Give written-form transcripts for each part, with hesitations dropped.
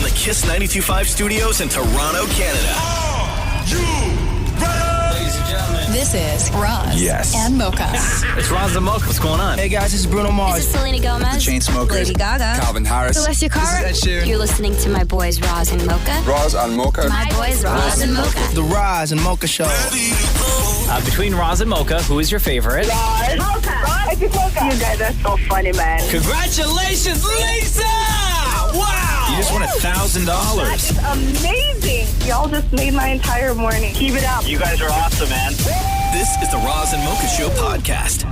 the Kiss 92.5 studios in Toronto, Canada. Are you ready? Ladies and gentlemen, this is Roz and Mocha. it's Roz and Mocha. What's going on? Hey guys, this is Bruno Mars. This is Selena Gomez. The Chainsmokers. Lady Gaga. Calvin Harris. Celestia Cara. This is Ed Sheeran. You're listening to my boys Roz and Mocha. Roz and Mocha. My boys Roz and Mocha. The Roz and Mocha Show. Between Roz and Mocha, who is your favorite? Mocha. Roz, it's Mocha. You guys are so funny, man. Congratulations, Lisa! Wow! You just won $1,000. That is amazing. Y'all just made my entire morning. Keep it up. You guys are awesome, man. This is the Roz and Mocha Show podcast.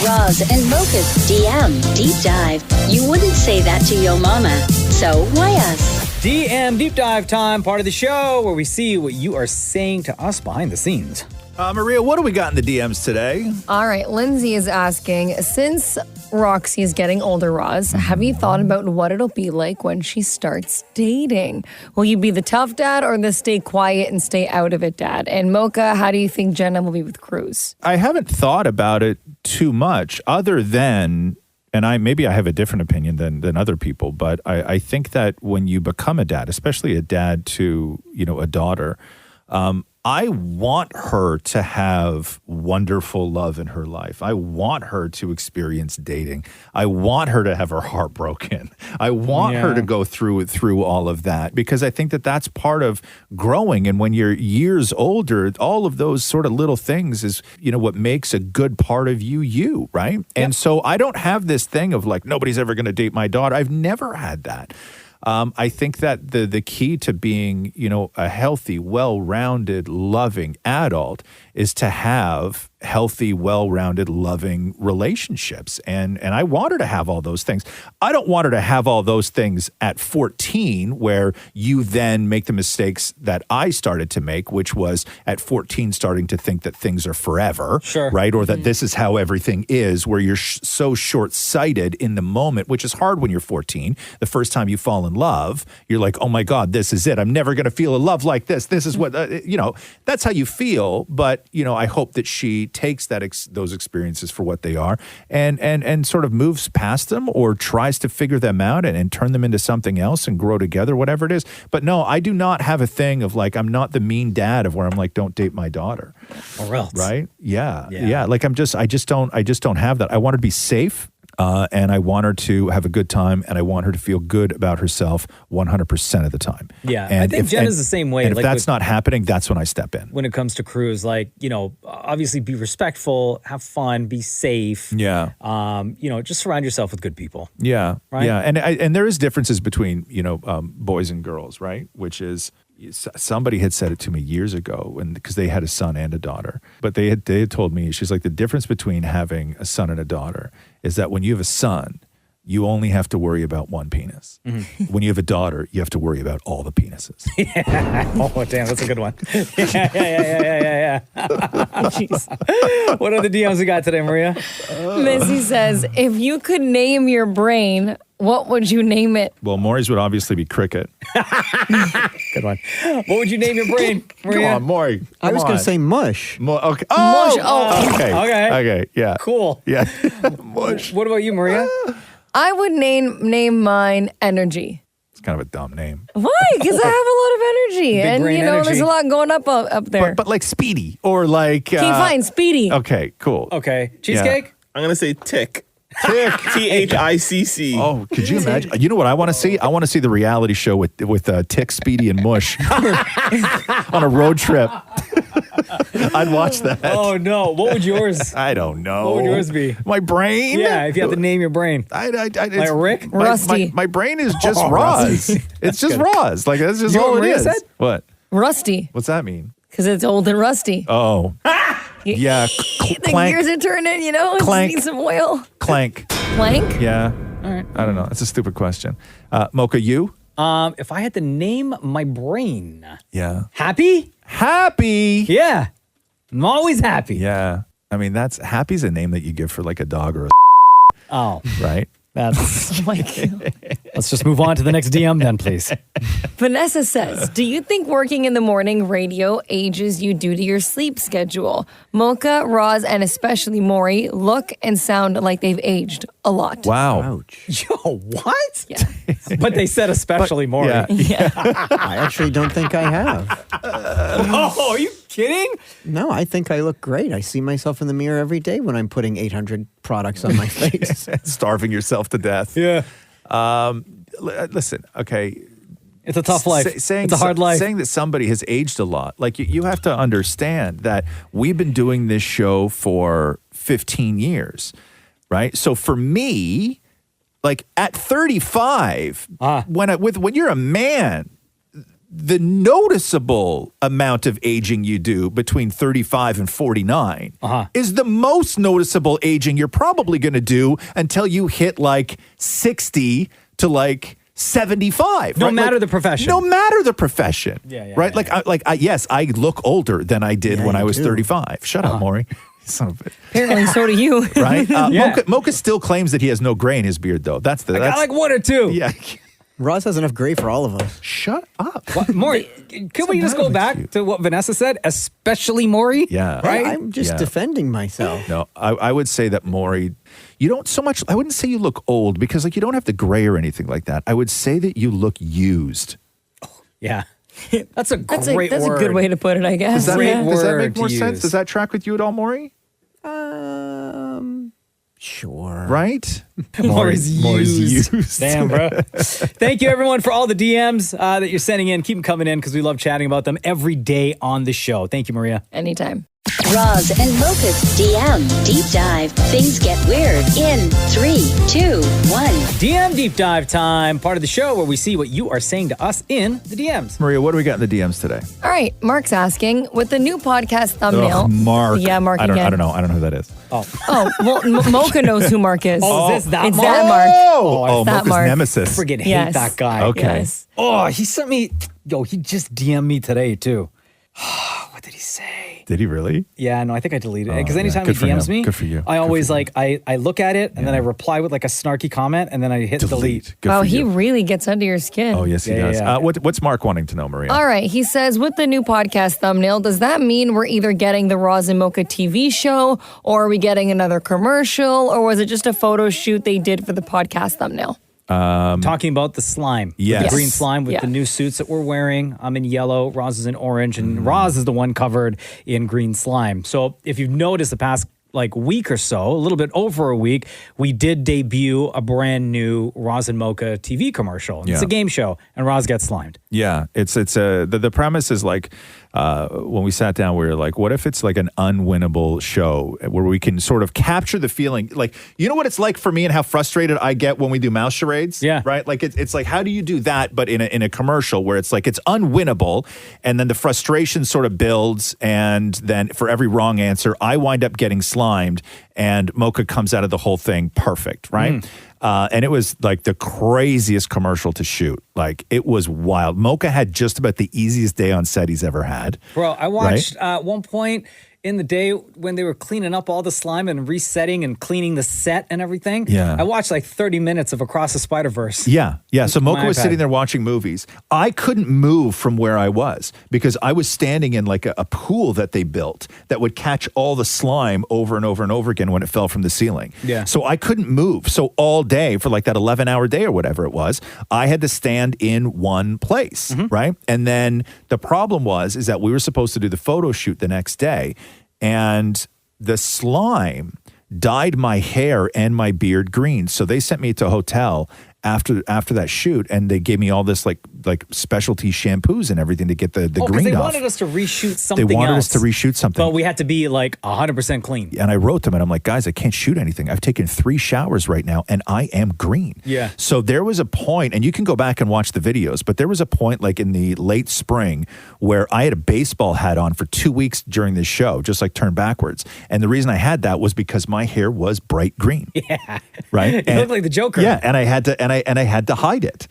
Roz and Mocha's DM Deep Dive. You wouldn't say that to your mama, so why us? DM Deep Dive time, part of the show where we see what you are saying to us behind the scenes. Maria, what do we got in the DMs today? All right, Lindsay is asking, since Roxy is getting older, Roz, have you thought about what it'll be like when she starts dating? Will you be the tough dad or the stay quiet and stay out of it dad? And Mocha, how do you think Jenna will be with Cruz? I haven't thought about it too much other than, and maybe I have a different opinion than other people, but I think that when you become a dad, especially a dad to, a daughter, I want her to have wonderful love in her life. I want her to experience dating. I want her to have her heart broken. I want her to go through all of that because I think that that's part of growing. And when you're years older, all of those sort of little things is, what makes a good part of you, right? Yep. And so I don't have this thing of like, nobody's ever going to date my daughter. I've never had that. I think that the key to being, a healthy, well-rounded, loving adult is to have healthy, well-rounded, loving relationships. And I want her to have all those things. I don't want her to have all those things at 14 where you then make the mistakes that I started to make, which was at 14 starting to think that things are forever, right? Or that this is how everything is, where you're so short-sighted in the moment, which is hard when you're 14. The first time you fall in love, you're like, oh my God, this is it. I'm never going to feel a love like this. This is what, that's how you feel. But, I hope that she takes those experiences for what they are and sort of moves past them or tries to figure them out and turn them into something else and grow together, whatever it is. But no, I do not have a thing of like, I'm not the mean dad of where I'm like, don't date my daughter. Or else. Right? Yeah. Like I just don't have that. I want her to be safe. And I want her to have a good time, and I want her to feel good about herself 100% of the time. Yeah, and I think Jen is the same way. And if that's not happening, that's when I step in. When it comes to Cruz, obviously be respectful, have fun, be safe. Yeah. Just surround yourself with good people. Yeah. Right? Yeah. And there is differences between, boys and girls, right? Which is, somebody had said it to me years ago because they had a son and a daughter. But they had told me, she's like, the difference between having a son and a daughter is that when you have a son, you only have to worry about one penis. Mm-hmm. When you have a daughter, you have to worry about all the penises. Oh, damn, that's a good one. Yeah. Jeez. What other DMs we got today, Maria? Missy says, if you could name your brain, what would you name it? Well, Maury's would obviously be cricket. Good one. What would you name your brain, Maria? Come on, Maury. I was going to say mush. Okay. Mush. Oh. Okay. Yeah. Cool. Yeah. Mush. What about you, Maria? I would name mine Energy. It's kind of a dumb name. Why? Because I have a lot of energy. Big And, brain energy. there's a lot going up there. But like Speedy or like... Okay, fine, Speedy. Okay, cool. Okay. Cheesecake? Yeah. I'm going to say tick. Tick. T-H-I-C-C. Oh, could you imagine? You know what I want to see? I want to see the reality show with Tick, Speedy, and Mush on a road trip. I'd watch that. Oh, no. What would yours? I don't know. What would yours be? My brain? Yeah, if you had to name your brain. Like Rick? Rusty. My brain is just Roz. It's just Roz. Like, that's just all it is. Said? What? Rusty. What's that mean? Because it's old and rusty. Oh. Yeah. The Clank. gears are turning, Clank. Just need some oil. Clank. Plank? Yeah. All right. I don't know. It's a stupid question. Mocha, you? If I had to name my brain. Yeah. Happy? Happy. Yeah. I'm always happy. Yeah. I mean, happy's a name that you give for like a dog or a Oh. right? That's Oh my God. Let's just move on to the next DM then, please. Vanessa says, do you think working in the morning radio ages you due to your sleep schedule? Mocha, Roz, and especially Maury look and sound like they've aged a lot. Wow. Yo, what? Yeah. But they said especially Maury. Yeah. I actually don't think I have. Oh, are you kidding? No, I think I look great. I see myself in the mirror every day when I'm putting 800 products on my face. Starving yourself to death. Yeah. Listen, okay. It's a tough life. It's a hard life. Saying that somebody has aged a lot, like you have to understand that we've been doing this show for 15 years, right? So for me, like at 35, when you're a man, the noticeable amount of aging you do between 35 and 49 is the most noticeable aging you're probably going to do until you hit like 60 to like 75. No right? matter like, the profession. No matter the profession. Yeah, right? Yes, I look older than I did when I was 35. Shut up, Maury. Son of a bitch. Apparently, so do you. Right? Mocha still claims that he has no gray in his beard, though. I got like one or two. Yeah. Roz has enough gray for all of us. Shut up. What, Maury, can we just go back to what Vanessa said? Especially Maury? Yeah. Right? I'm just defending myself. No, I would say that Maury, you don't so much, I wouldn't say you look old because like you don't have the gray or anything like that. I would say that you look used. Yeah. That's a great That's word. a good way to put it, I guess. Does that make word more to sense? use. Does that track with you at all, Maury? Sure. Right? Maury's used. Damn, bro. Thank you, everyone, for all the DMs that you're sending in. Keep them coming in because we love chatting about them every day on the show. Thank you, Maria. Anytime. Roz and Mocha's DM Deep Dive. Things get weird in 3, 2, 1. DM Deep Dive time, part of the show where we see what you are saying to us in the DMs. Maria, what do we got in the DMs today? All right. Mark's asking, with the new podcast thumbnail. Ugh, Mark. Yeah, Mark I don't again. know. I don't know who that is. Oh, well, Mocha knows who Mark is. Oh, is this that it's Mark? that Mark. Oh, that Mocha's Mark. nemesis. Friggin' hate Yes. that guy. Okay. Yes. Oh, he sent me, he just DM'd me today, too. What did he say? Did he really? Yeah, no, I think I deleted it. Because yeah. anytime Good he for DMs him. me, Good for you. I Good always for you. I look at it and then I reply with like a snarky comment and then I hit delete. Good Wow, for he you. really gets under your skin. Oh, yes, he does. yeah. What's Mark wanting to know, Maria? All right. He says, with the new podcast thumbnail, does that mean we're either getting the Roz and Mocha TV show or are we getting another commercial or was it just a photo shoot they did for the podcast thumbnail? Talking about the slime. Yes. The green slime with Yeah. the new suits that we're wearing. I'm in yellow, Roz is in orange, and Roz is the one covered in green slime. So if you've noticed the past week or so, a little bit over a week, we did debut a brand new Roz and Mocha TV commercial. And It's a game show, and Roz gets slimed. Yeah, the premise is like when we sat down, we were like, what if it's like an unwinnable show where we can sort of capture the feeling, like, you know what it's like for me and how frustrated I get when we do mouse charades? Yeah. Right? Like it's like, how do you do that, but in a commercial where it's like it's unwinnable and then the frustration sort of builds and then for every wrong answer, I wind up getting slimed and Mocha comes out of the whole thing perfect, right? And it was like the craziest commercial to shoot. Like it was wild. Mocha had just about the easiest day on set he's ever had. Bro, I watched at one point in the day when they were cleaning up all the slime and resetting and cleaning the set and everything. Yeah. I watched like 30 minutes of Across the Spider-Verse. Yeah. So My Mocha was iPad. sitting there watching movies. I couldn't move from where I was because I was standing in like a pool that they built that would catch all the slime over and over and over again when it fell from the ceiling. Yeah. So I couldn't move. So all day for like that 11-hour day or whatever it was, I had to stand in one place, right? And then the problem is that we were supposed to do the photo shoot the next day and the slime dyed my hair and my beard green. So they sent me to a hotel after that shoot and they gave me all this like specialty shampoos and everything to get the green they off. wanted us to reshoot something They wanted else, us to reshoot something. but we had to be like 100% clean. And I wrote them and I'm like, guys, I can't shoot anything. I've taken 3 showers right now and I am green. Yeah. So there was a point, and you can go back and watch the videos, but there was a point like in the late spring where I had a baseball hat on for 2 weeks during this show, just like turned backwards. And the reason I had that was because my hair was bright green. Yeah. Right? You look like the Joker. Yeah. And I had I had to hide it.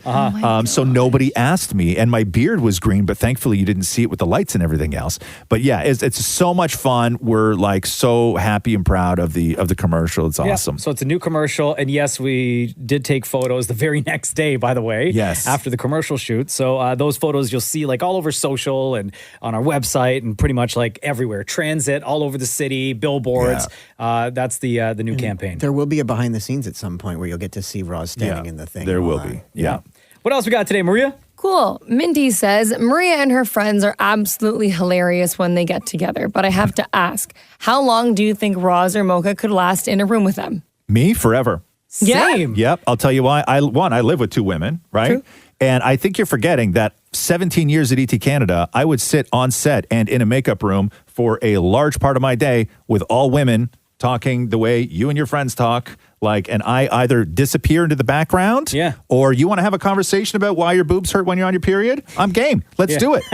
So nobody asked me, and my beard was green, but thankfully you didn't see it with the lights and everything else. But yeah, it's so much fun. We're like so happy and proud of the commercial. It's awesome. So it's a new commercial, and yes, we did take photos the very next day, by the way. Yes. After the commercial shoot. So those photos you'll see like all over social and on our website and pretty much like everywhere. Transit, all over the city, billboards. That's the new campaign. There will be a behind the scenes at some point where you'll get to see Roz standing in the thing. There will be. Yeah. What else we got today, Maria? Cool. Mindy says, Maria and her friends are absolutely hilarious when they get together. But I have to ask, how long do you think Roz or Mocha could last in a room with them? Me, forever. Same. Yep. I'll tell you why. I live with two women, right? True. And I think you're forgetting that 17 years at ET Canada, I would sit on set and in a makeup room for a large part of my day with all women talking the way you and your friends talk. And I either disappear into the background, or you want to have a conversation about why your boobs hurt when you're on your period. I'm game. Let's do it.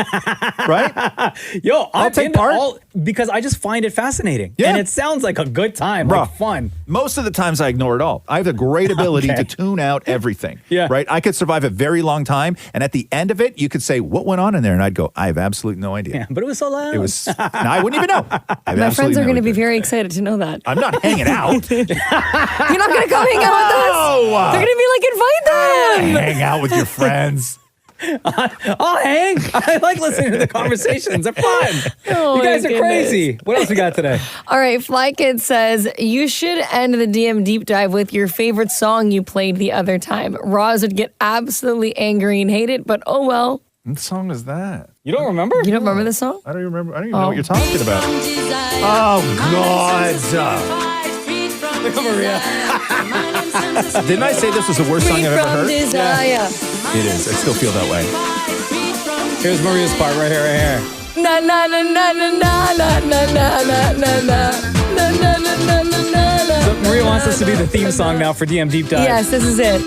Right? Yo, I'll take part. Because I just find it fascinating. Yeah. And it sounds like a good time, like fun. Most of the times I ignore it all. I have a great ability to tune out everything. Right? I could survive a very long time, and at the end of it, you could say, what went on in there? And I'd go, I have absolutely no idea. Yeah, but it was so loud. It was, I wouldn't even know. My friends are going to be very excited to know that. I'm not hanging out. You're not going to come hang out with us? They're going to be like, invite them. Hang out with your friends. I'll hang. I like listening to the conversations. They're fun. You guys are crazy. What else we got today? All right. Fly Kid says, you should end the DM deep dive with your favorite song you played the other time. Roz would get absolutely angry and hate it, but oh well. What song is that? You don't remember? You don't remember the song? I don't remember. I don't even know what you're talking about. Oh, God. Maria. Didn't I say this was the worst song I've ever heard? Desire. It is. I still feel that way. Here's Maria's part right here. Na na na na na na na na na na na na na. So Maria wants us to do the theme song now for DM Deep Dive. Yes, this is it.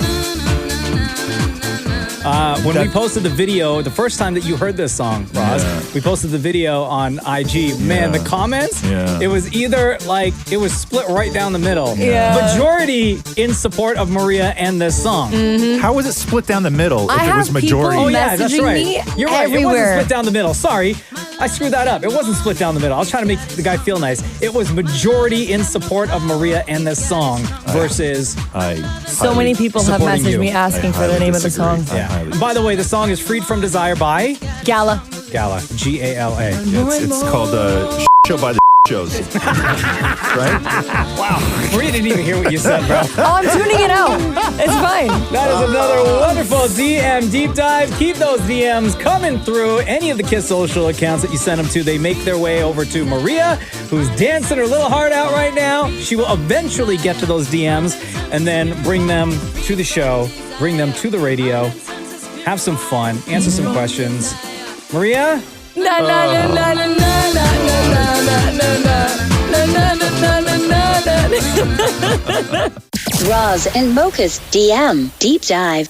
When we posted the video, the first time that you heard this song, Roz, we posted the video on IG. Man, the comments, it was either like, it was split right down the middle. Majority in support of Maria and this song. How was it split down the middle if it was majority? Oh, yeah, that's right. You're right. Everywhere. It wasn't split down the middle. Sorry. I screwed that up. It wasn't split down the middle. I was trying to make the guy feel nice. It was majority in support of Maria and this song versus so many people have messaged me asking for the name of the song. Yeah. By the way, the song is Freed from Desire by Gala. Gala. G-A-L-A. It's called Show by the Shows. Right? Wow. Maria didn't even hear what you said, bro. Oh, I'm tuning it out. It's fine. That is another wonderful DM Deep Dive. Keep those DMs coming through. Any of the Kiss social accounts that you send them to, they make their way over to Maria, who's dancing her little heart out right now. She will eventually get to those DMs and then bring them to the show, bring them to the radio, have some fun, answer some questions. Maria? Na na na na na na na na na na na. Roz and Mocha's DM Deep Dive.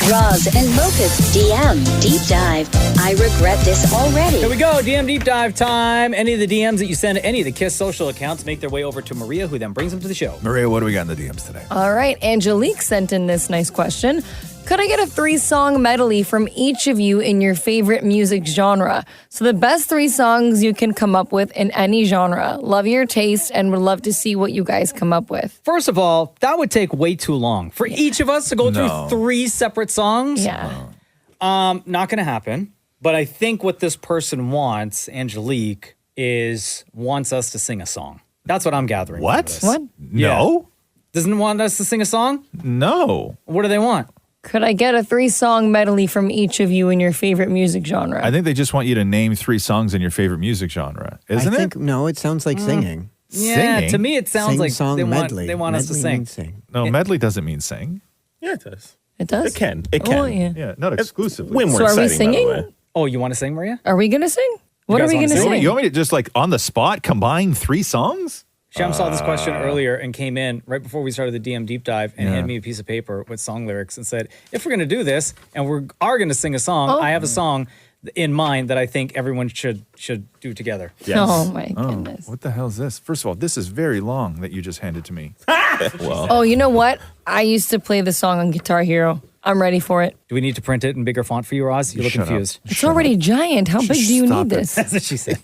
Roz and Mocha's DM Deep Dive. I regret this already. Here we go, DM Deep Dive time. Any of the DMs that you send to any of the Kiss social accounts make their way over to Maria, who then brings them to the show. Maria, what do we got in the DMs today? All right, Angelique sent in this nice question. Could I get a 3-song medley from each of you in your favorite music genre? So the best 3 songs you can come up with in any genre. Love your taste and would love to see what you guys come up with. First of all, that would take way too long. For each of us to go through 3 separate songs? Yeah. Not going to happen. But I think what this person wants, Angelique, wants us to sing a song. That's what I'm gathering. What? What? No. Doesn't want us to sing a song? No. What do they want? Could I get a 3-song medley from each of you in your favorite music genre? I think they just want you to name 3 songs in your favorite music genre, isn't it? No, it sounds like singing. Yeah, Singing? to me it sounds like Sing-song medley. they want us to Medley sing. means sing. No, medley doesn't mean sing. Yeah, it does. It does? It can. It can. Oh, yeah. Yeah, not exclusively. When So we're are we exciting, by the singing? way. Oh, you want to sing, Maria? Are we going to sing? What guys are we wanna going to sing? sing? You want me to just like on the spot combine 3 songs? Sham saw this question earlier and came in right before we started the DM Deep Dive and handed me a piece of paper with song lyrics and said, if we're going to do this and we are going to sing a song, I have a song in mind that I think everyone should do together. Oh my goodness. What the hell is this? First of all, this is very long that you just handed to me. Oh, you know what? I used to play the song on Guitar Hero. I'm ready for it. Do we need to print it in bigger font for you, Roz? You look Shut up. confused. It's already giant. How big do you stop need it. this? That's what she said.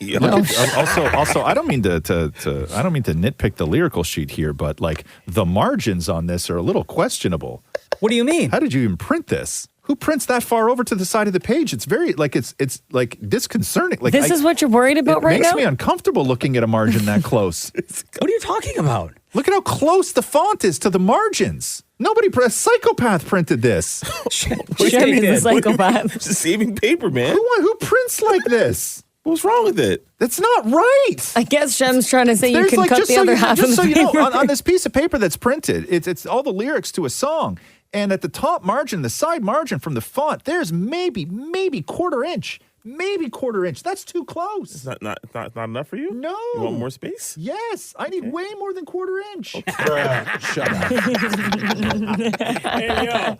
Also, I don't mean to I don't mean to nitpick the lyrical sheet here, but like the margins on this are a little questionable. What do you mean? How did you even print this? Who prints that far over to the side of the page? It's very like it's like disconcerting. Like This is what you're worried about right It makes now? me uncomfortable looking at a margin that close. What are you talking about? Look at how close the font is to the margins. A psychopath printed this. Shem is a psychopath. Just saving paper, man. Who prints like this? What's wrong with it? That's not right. I guess Shem's trying to say you There's can cut just the so other you- half of just the so you paper. know, on this piece of paper that's printed, it's all the lyrics to a song. And at the top margin, the side margin from the font, there's maybe quarter inch. Maybe quarter inch. That's too close. It's not enough for you? No. You want more space? Yes, I need way more than quarter inch. Shut up. Hey, yo.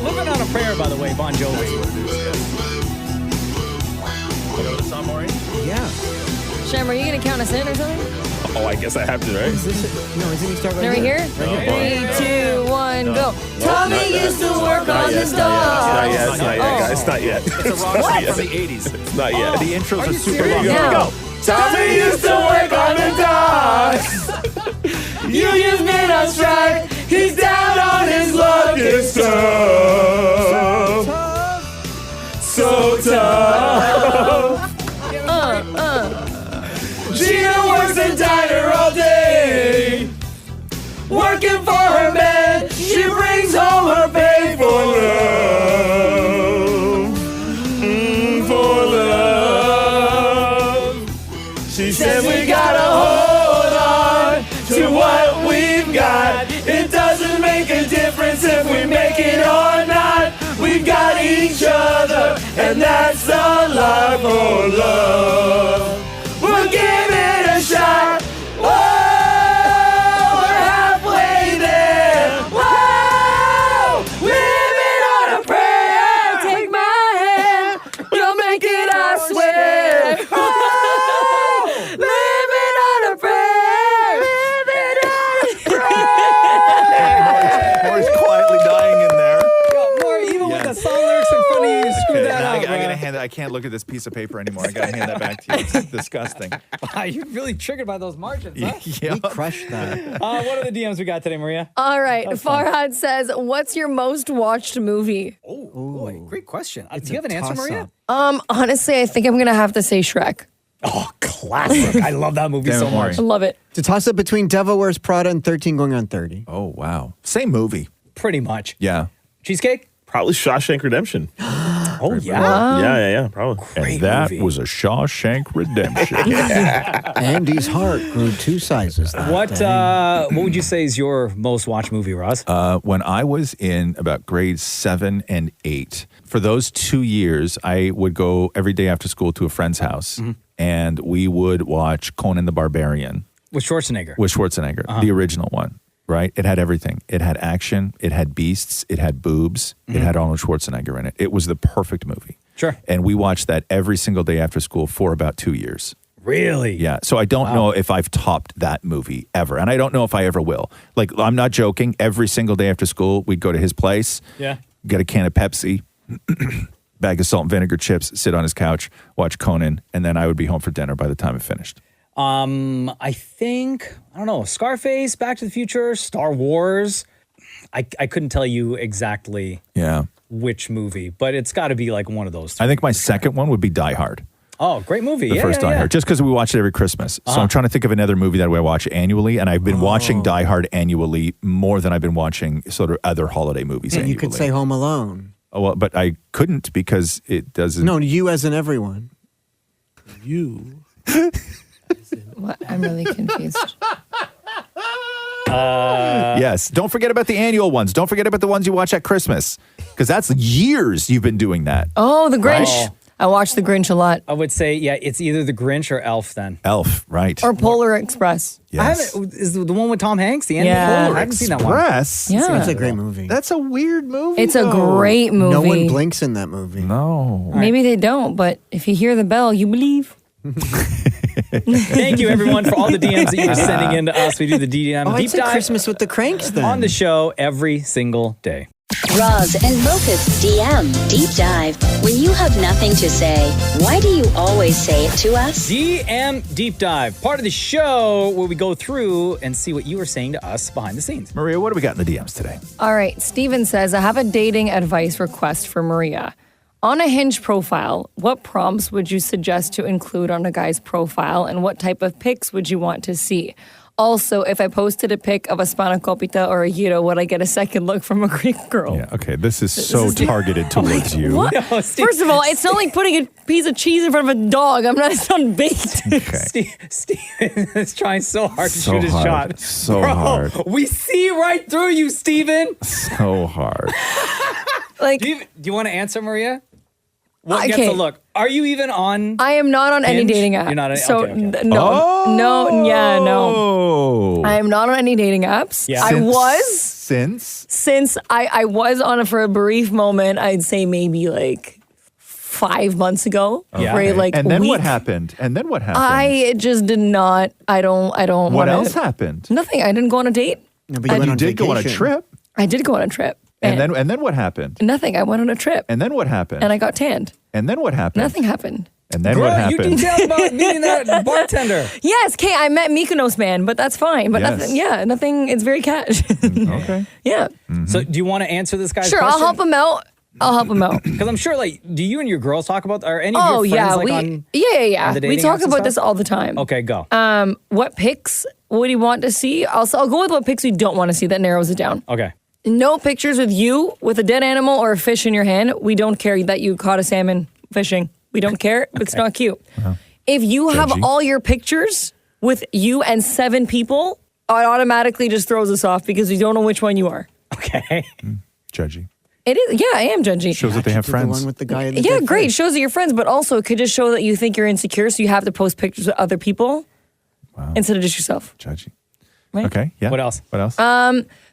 Living on a Prayer, by the way, Bon Jovi. You know the song, Maureen? Yeah. Shem, are you going to count us in or something? Oh, I guess I have to, right? Isn't he start right There we here? hear? 3, 2, 1, go. Tommy used to work on his It's not dog. yet. It's not yet, guys. It's not yet. It's a rock song from the 80s. It's not yet. The intros are super serious? long. Yeah. Here we go. Tommy used to work on the docks. Union on strike. He's down on his luck. It's tough. So tough. Gina works a diner all day. Working for her man. She brings home her pay for love. For love. She said we gotta hold on to what we've got. It doesn't make a difference if we make it or not. We've got each other, and that's the life of love. We'll give it a shot. Whoa, we're halfway there. Whoa, living on a prayer. Take my hand, you'll make it, I swear. Whoa, living on a prayer. Living on a prayer. Maury's quietly dying in there. Even with the song lyrics in front of you, you screwed that Now up. I gotta hand it. I can't look at this piece of paper anymore. I gotta hand that back to you. It's disgusting. Wow, you're really triggered by those margins, huh? Yeah. We crushed that. What are the DMs we got today, Maria? All right. Farhad says, what's your most watched movie? Oh, boy, great question. Do you have an answer, Maria? Honestly, I think I'm going to have to say Shrek. Oh, classic. I love that movie Damn so it, Maury. much. I love it. It's a toss up between Devil Wears Prada and 13 Going on 30. Oh wow. Same movie. Pretty much. Yeah. Cheesecake? Probably Shawshank Redemption. Oh, yeah. Yeah, probably. And that was a Shawshank Redemption. Andy's heart grew 2 sizes. What would you say is your most watched movie, Roz? When I was in about grades 7 and 8, for those 2 years, I would go every day after school to a friend's house, and we would watch Conan the Barbarian With Schwarzenegger. with Schwarzenegger, the original one. Right? It had everything. It had action. It had beasts. It had boobs. It had Arnold Schwarzenegger in it. It was the perfect movie. Sure. And we watched that every single day after school for about 2 years. Really? Yeah. So I don't know if I've topped that movie ever. And I don't know if I ever will. Like, I'm not joking. Every single day after school, we'd go to his place, get a can of Pepsi, bag of salt and vinegar chips, sit on his couch, watch Conan, and then I would be home for dinner by the time it finished. I think, I don't know, Scarface, Back to the Future, Star Wars. I couldn't tell you exactly which movie, but it's got to be like one of those two. I think my second one would be Die Hard. Oh, great movie. The first Die Hard, just because we watch it every Christmas. So I'm trying to think of another movie that I watch annually, and I've been watching Die Hard annually more than I've been watching sort of other holiday movies And annually. you could say Home Alone. Oh, well, but I couldn't because it doesn't. No, you as in everyone. You. What? I'm really confused. Yes. Don't forget about the annual ones. Don't forget about the ones you watch at Christmas. Because that's years you've been doing that. Oh, the Grinch. Right. I watch the Grinch a lot. I would say, yeah, it's either the Grinch or Elf then. Elf, right. Or Polar Express. Yes. Is the one with Tom Hanks? The end Yeah. of Polar? I haven't seen that one. Express? Yeah. It's a great movie. That's a weird movie. It's a great movie. No one blinks in that movie. No. Maybe they don't, but if you hear the bell, you believe. Thank you, everyone, for all the DMs that you're sending in to us. We do the DM I'd deep say dive Christmas with the Cranks then. on the show every single day. Roz and Mocha's DM Deep Dive. When you have nothing to say, why do you always say it to us? DM Deep Dive, part of the show where we go through and see what you are saying to us behind the scenes. Maria, what do we got in the DMs today? All right. Steven says, I have a dating advice request for Maria. On a Hinge profile, what prompts would you suggest to include on a guy's profile, and what type of pics would you want to see? Also, if I posted a pic of a spanakopita or a gyro, would I get a second look from a Greek girl? Yeah, okay. This is so targeted towards you. What? No, First of all, it's not like putting a piece of cheese in front of a dog. It's not baked. Okay. Steven is trying so hard to So shoot his hard. shot. So Bro, hard. we see right through you, Steven. So hard. Like, Do you want to answer, Maria? What Okay. gets a look? Are you even on? I am not on any Hinge? dating app. You're not on- so okay, okay. no. I am not on any dating apps. Yeah. I Since- was Since I was on it for a brief moment. I'd say maybe like 5 months ago. Yeah. For like and then week. what happened? And then what happened? I just did not. I don't. what wanna, else happened? Nothing. I didn't go on a date. No, but you went You on did go on a vacation. trip. I did go on a trip. And then what happened? Nothing. I went on a trip. And then what happened? And I got tanned. And then what happened? Nothing happened. And then Girl, what happened? you detailed about meeting that bartender. Yes, Kay, I met Mykonos man, but that's fine. But Yes. nothing. It's very cash. Okay. Yeah. So, do you want to answer this guy's Sure, question? I'll help him out. Because I'm sure, like, do you and your girls talk about, or any of Oh your friends, yeah, like, we on the we dating talk apps and about this stuff? all the time. Okay, go. What pics would you want to see? I'll go with what pics you don't want to see. That narrows it down. Okay. No pictures with you with a dead animal or a fish in your hand. We don't care that you caught a salmon fishing. We don't care. It's not cute. If you have Judgy. all your pictures with you and 7 people, it automatically just throws us off because we don't know which one you are. Okay. Judgy. It is. Yeah, I am judgy. Shows that they have The friends. one with the guy in the Yeah, dead great. fish. Shows that you're friends, but also it could just show that you think you're insecure, so you have to post pictures with other people instead of just yourself. Judgy. Right? Okay. Yeah. What else? What else?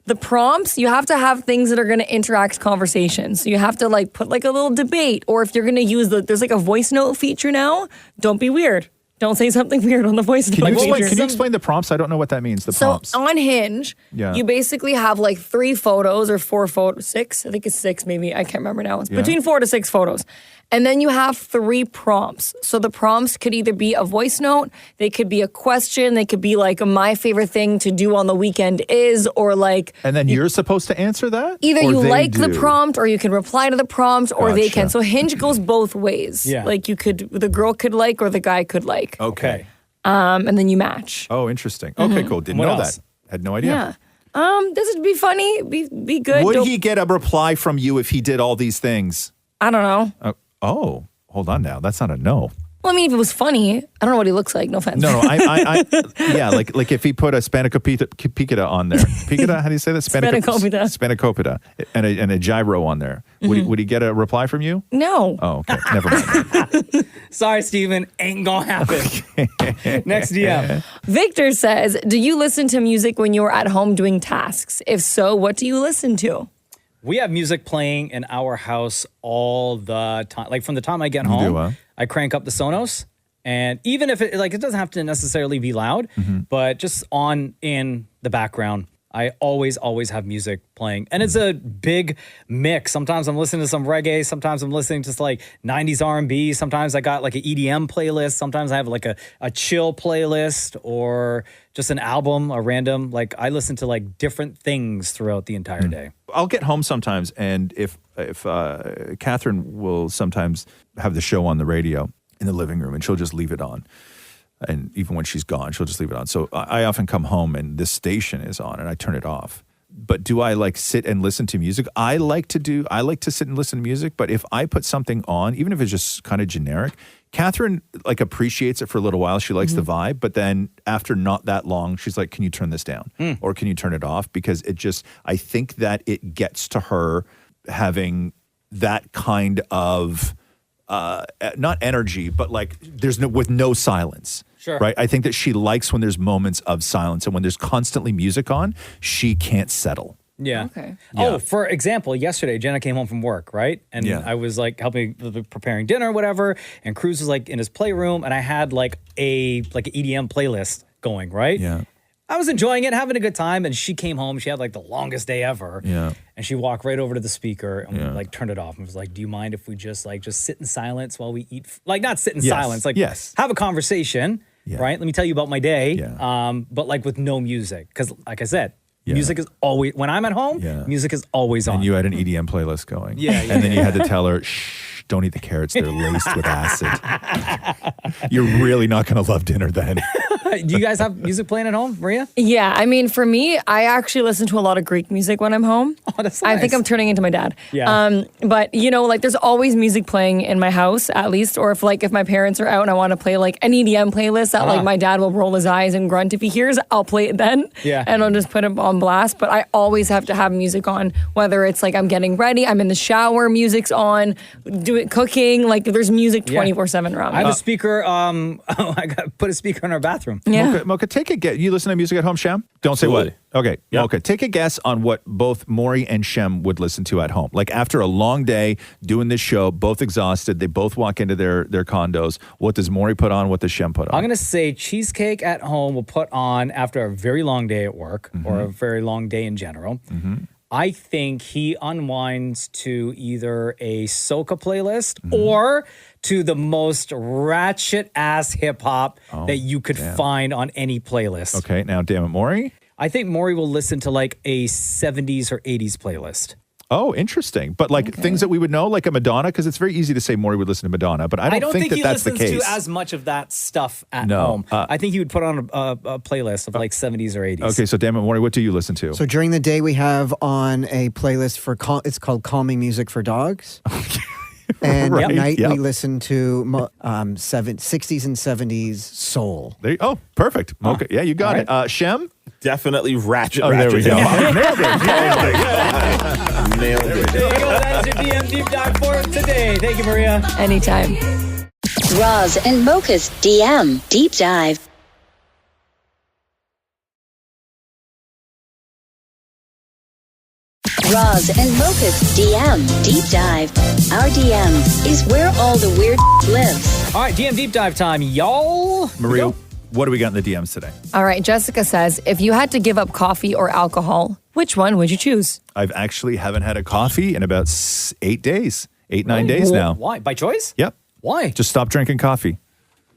The prompts, you have to have things that are going to interact conversations. So you have to like put like a little debate, or if you're going to use there's like a voice note feature now. Don't be weird. Don't say something weird on the voice note feature. Can you explain the prompts? I don't know what that means. The So prompts. on Hinge, Yeah. you basically have like 3 photos or 4 photos, 6. I think it's 6 maybe. I can't remember now. It's between 4 to 6 photos. And then you have 3 prompts. So the prompts could either be a voice note, they could be a question, they could be like my favorite thing to do on the weekend is, or like And then you're supposed to answer that? either Or you they like the do? prompt or you can reply to the prompt or they Gotcha. can. So Hinge goes both ways. Yeah. Like you could, the girl could like or the guy could like. Okay. And then you match. Oh, interesting. Okay, cool. Didn't What know else? that. Had no idea. Yeah. This would be funny, be good. Would Don't- he get a reply from you if he did all these things? I don't know. Oh, hold on now. That's not a no. Well, I mean, if it was funny, I don't know what he looks like. No offense. No, I yeah, like if he put a spanakopita on there. Picata, how do you say that? Spanakopita. Spanakopita. And a gyro on there. Would he get a reply from you? No. Oh, okay. Never mind. Sorry, Steven. Ain't gonna happen. Next DM. Victor says, do you listen to music when you're at home doing tasks? If so, what do you listen to? We have music playing in our house all the time. Like from the time I get You do, home, huh? I crank up the Sonos. And even if it doesn't have to necessarily be loud, but just on in the background, I always have music playing. And it's a big mix. Sometimes I'm listening to some reggae. Sometimes I'm listening to like 90s R&B. Sometimes I got like an EDM playlist. Sometimes I have like a chill playlist or just an album, a random. Like I listen to like different things throughout the entire day. I'll get home sometimes, and if Catherine will sometimes have the show on the radio in the living room, and she'll just leave it on. And even when she's gone, she'll just leave it on. So I often come home and this station is on and I turn it off. But do I like sit and listen to music? I like to sit and listen to music. But if I put something on, even if it's just kind of generic, Catherine like appreciates it for a little while. She likes the vibe. But then after not that long, she's like, can you turn this down? Or can you turn it off? Because I think that it gets to her having that kind of not energy, but like with no silence. Sure. Right. I think that she likes when there's moments of silence, and when there's constantly music on, she can't settle. Yeah. Okay. Oh, for example, yesterday Jenna came home from work, right? And I was like helping preparing dinner, whatever. And Cruz was like in his playroom, and I had like an EDM playlist going, right? Yeah. I was enjoying it, having a good time, and she came home. She had like the longest day ever. Yeah. And she walked right over to the speaker and like turned it off and was like, "Do you mind if we just sit in silence while we eat?" Like not sit in silence, like have a conversation, right? Let me tell you about my day, but like with no music, because like I said, music is always when I'm at home. Music is always on. And you had an EDM playlist going, Yeah, and then you had to tell her, "Shh, don't eat the carrots; they're laced with acid." You're really not going to love dinner then. Do you guys have music playing at home, Maria? Yeah, I mean, for me, I actually listen to a lot of Greek music when I'm home. Oh, that's I nice. think I'm turning into my dad. Yeah. But like there's always music playing in my house, at least, or if my parents are out and I want to play like an EDM playlist that like my dad will roll his eyes and grunt if he hears, I'll play it then. Yeah. And I'll just put it on blast. But I always have to have music on, whether it's like I'm getting ready, I'm in the shower, music's on, cooking, like there's music 24/7 around me. I have a speaker. I got put a speaker in our bathroom. Yeah. Mocha, take a guess. You listen to music at home, Shem? Don't say what. Okay, Mocha, take a guess on what both Maury and Shem would listen to at home. Like after a long day doing this show, both exhausted, they both walk into their condos. What does Maury put on? What does Shem put on? I'm going to say Cheesecake at Home will put on after a very long day at work or a very long day in general. I think he unwinds to either a soca playlist or to the most ratchet ass hip hop that you could find on any playlist. Okay, now damn it, Maury? I think Maury will listen to like a 70s or 80s playlist. Oh, interesting. But like things that we would know, like a Madonna, because it's very easy to say Maury would listen to Madonna, but I don't think that that's the case. he listens to as much of that stuff at home. I think he would put on a playlist of like 70s or 80s. Okay, so damn it, Maury, what do you listen to? So during the day, we have on a playlist for it's called Calming Music for Dogs. And Right, at night, yep. we listen to 60s and 70s soul. Oh, perfect. Okay, yeah, you got it. Shem? Definitely ratchet. Oh, there we go. Nailed it. There you go. That is your DM Deep Dive for today. Thank you, Maria. Anytime. Roz and Mocha's DM Deep Dive. Roz and Mocha's DM Deep Dive. Our DMs is where all the weird lives. All right, DM Deep Dive time, y'all. Maria, what do we got in the DMs today? All right, Jessica says, if you had to give up coffee or alcohol, which one would you choose? I've actually haven't had a coffee in about 8 days. 9 days now. Why? By choice? Yep. Why? Just stop drinking coffee.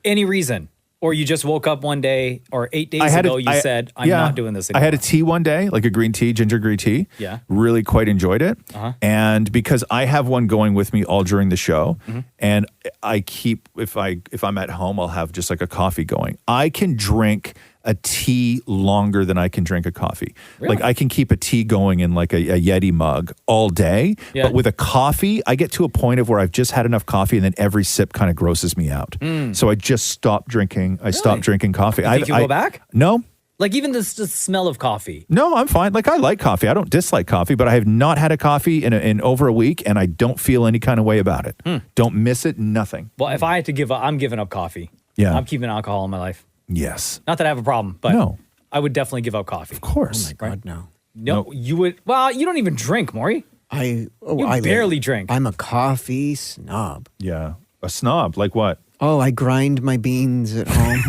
Any reason? Or you just woke up one day or 8 days ago, you said, I'm not doing this anymore. I had a tea one day, like a green tea, ginger green tea. Yeah. Really quite enjoyed it. And because I have one going with me all during the show, and I keep, if I'm at home, I'll have just like a coffee going. I can drink a tea longer than I can drink a coffee. Really? Like I can keep a tea going in like a Yeti mug all day. Yeah. But with a coffee, I get to a point of where I've just had enough coffee and then every sip kind of grosses me out. So I just stopped drinking. I stopped drinking coffee. You think you'll go back? No. Like even the smell of coffee. No, I'm fine. Like I like coffee. I don't dislike coffee, but I have not had a coffee in over a week and I don't feel any kind of way about it. Don't miss it, nothing. Well, if I had to give up, I'm giving up coffee. Yeah. I'm keeping alcohol in my life. Yes. Not that I have a problem, but No. I would definitely give up coffee. Of course. Oh my God, no. No, you would. Well, you don't even drink, Maury. I barely drink. I'm a coffee snob. Yeah. A snob. Like what? Oh, I grind my beans at home.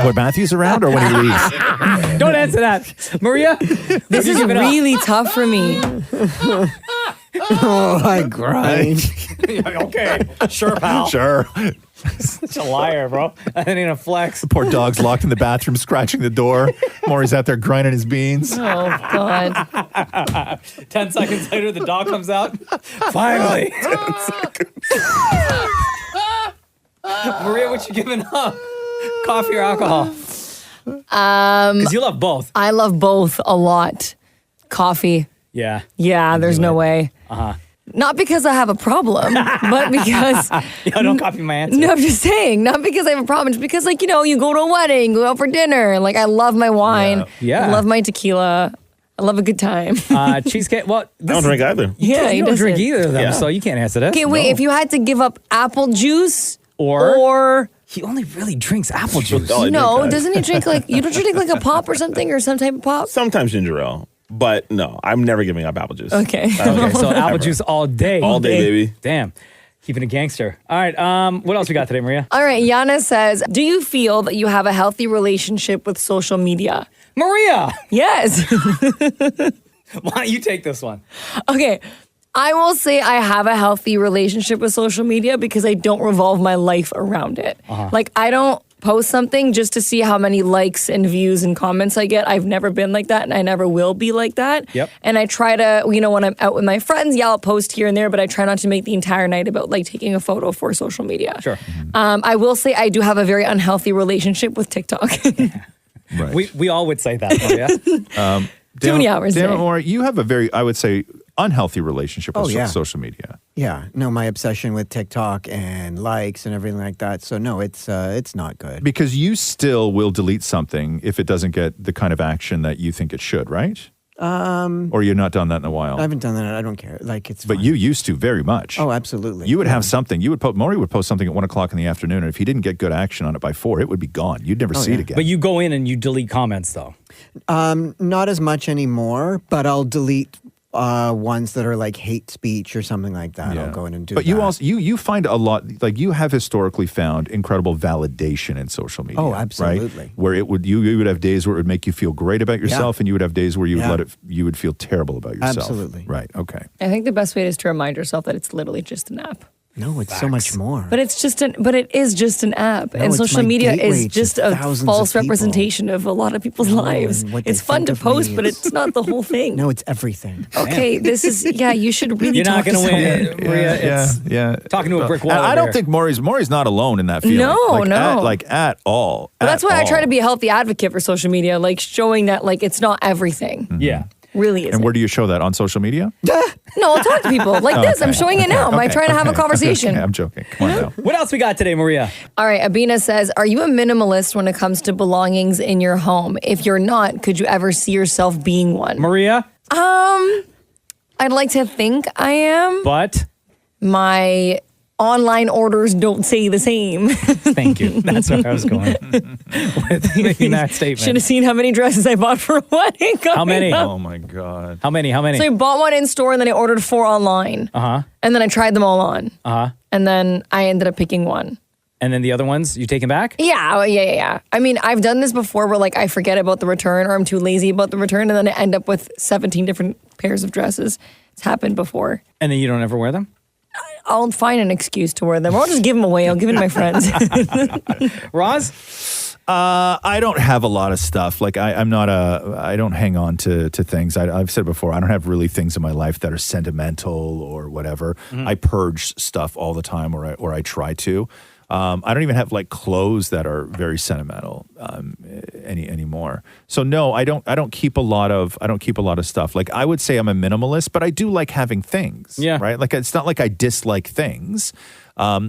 When Matthew's around or when he leaves? Don't answer that. Maria? This is really tough for me. Oh, I grind. Okay. Sure, pal. Sure. Such a liar, bro. That ain't a flex. The poor dog's locked in the bathroom, scratching the door. Maury's out there grinding his beans. Oh, God. 10 seconds later, the dog comes out. Finally. 10 seconds. Maria, what you giving up? Coffee or alcohol? Because you love both. I love both a lot. Coffee. Yeah. Yeah, there's no way. Uh-huh. Not because I have a problem, but because... Don't copy my answer. No, I'm just saying. Not because I have a problem. Just because, like, you go to a wedding, go out for dinner. Like, I love my wine. Yeah. I love my tequila. I love a good time. Cheesecake. Well, I don't drink either. Yeah, you he don't drink doesn't. either of them, Yeah. so you can't answer that. Okay, wait. No. If you had to give up apple juice or he only really drinks apple juice. all I no, drink, doesn't he drink like you don't drink like a pop or something or some type of pop? Sometimes ginger ale, but no, I'm never giving up apple juice. Okay. Okay, so apple juice all day. All day, baby. Damn. Keeping a gangster. All right. What else we got today, Maria? All right, Yana says, do you feel that you have a healthy relationship with social media? Maria! Yes. Why don't you take this one? Okay. I will say I have a healthy relationship with social media because I don't revolve my life around it. Like, I don't post something just to see how many likes and views and comments I get. I've never been like that, and I never will be like that. Yep. And I try to, you know, when I'm out with my friends, yeah, I'll post here and there, but I try not to make the entire night about like taking a photo for social media. Sure. I will say I do have a very unhealthy relationship with TikTok. Right. We all would say that, Maria. Too many hours a Damn day. it, Maury, you have a very, I would say, unhealthy relationship with Oh, yeah. social media. Yeah, no, my obsession with TikTok and likes and everything like that. So no, it's not good. Because you still will delete something if it doesn't get the kind of action that you think it should, right? Or you're not done that in a while. I haven't done that. I don't care. Like it's. But fine. you used to very much. Oh, absolutely. You would have something. Maury would post something at 1:00 in the afternoon, and if he didn't get good action on it by 4, it would be gone. You'd never see it again. But you go in and you delete comments, though. Not as much anymore, but I'll delete ones that are like hate speech or something like that. I'll go in and do. But that. you also you find a lot, like you have historically found incredible validation in social media. Oh, absolutely. Right? Where it would you would have days where it would make you feel great about yourself, and you would have days where you would you would feel terrible about yourself. Absolutely. Right. Okay. I think the best way is to remind yourself that it's literally just an app. No, it's so much more. But it is just an app. No, And it's social my media gateway is to just a thousands false of people. representation of a lot of people's lives. and what they It's fun think to of me post, but is- it's not the whole thing. No, it's everything. Okay, this is, you should really You're not talk going to to win, someone. Maria. It's Yeah. talking to a brick wall. And I over don't here. think Maury's not alone in that feeling. No, no. At all. But that's why I try to be a healthy advocate for social media, like showing that like it's not everything. Yeah. Really isn't. And where do you show that? On social media? No, I'll talk to people like this. I'm showing it now. I'm trying to have a conversation. Okay, I'm joking. Come on now. What else we got today, Maria? All right, Abina says, are you a minimalist when it comes to belongings in your home? If you're not, could you ever see yourself being one? Maria? I'd like to think I am. But My online orders don't say the same. thank you. That's where I was going with making that statement. Should have seen how many dresses I bought for a wedding. How many? coming up. Oh my God. How many? So I bought one in store and then I ordered 4 online. Uh-huh. And then I tried them all on. Uh-huh. And then I ended up picking one. And then the other ones, you taking back? Yeah. I mean, I've done this before where like I forget about the return or I'm too lazy about the return and then I end up with 17 different pairs of dresses. It's happened before. And then you don't ever wear them? I'll find an excuse to wear them or I'll just give them away. I'll give it to my friends. Roz? I don't have a lot of stuff. Like I don't hang on to things. I've said before, I don't have really things in my life that are sentimental or whatever. I purge stuff all the time, or I try to. I don't even have like clothes that are very sentimental anymore. So no, I don't keep a lot of stuff. Like I would say I'm a minimalist, but I do like having things. Yeah. Right. Like it's not like I dislike things.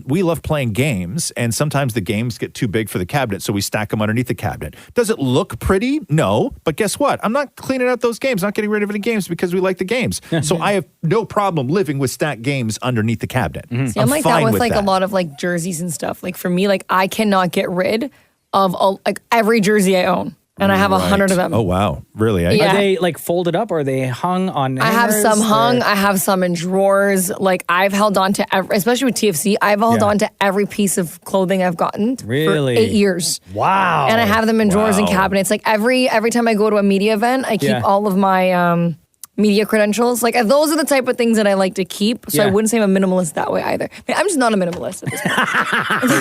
We love playing games, and sometimes the games get too big for the cabinet, so we stack them underneath the cabinet. Does it look pretty? No. But guess what? I'm not cleaning out those games, not getting rid of any games because we like the games. So I have no problem living with stacked games underneath the cabinet. See, I'm like fine that with like that. a lot of like jerseys and stuff. Like for me, like I cannot get rid of like every jersey I own. And I have 100 of them. Oh, wow. Really? Yeah. Are they like folded up or are they hung on I have hangers, some hung. or- I have some in drawers. Like I've held on to every, especially with TFC, I've held on to every piece of clothing I've gotten Really? for 8 years. Wow. And I have them in drawers and Wow. cabinets. Like every time I go to a media event, I keep Yeah. all of my media credentials. Like those are the type of things that I like to keep. So I Yeah. wouldn't wouldn't say I'm a minimalist that way either. I mean, I'm just not a minimalist at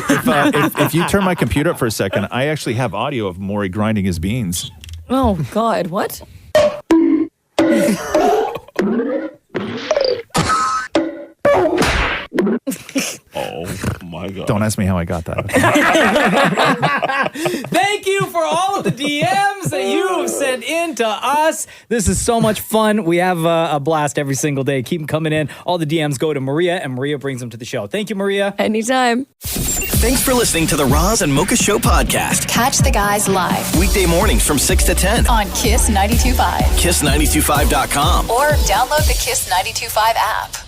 this point. If you turn my computer up for a second, I actually have audio of Maury grinding his beans. Oh God, what? Oh my God. Don't ask me how I got that. Thank you for all of the DMs that you have sent in to us. This is so much fun. We have a blast every single day. Keep them coming in. All the DMs go to Maria, and Maria brings them to the show. Thank you, Maria. Anytime. Thanks for listening to the Roz and Mocha Show podcast. Catch the guys live Weekday mornings from 6 to 10. on Kiss 92.5 Kiss925.com. or download the Kiss 92.5 app.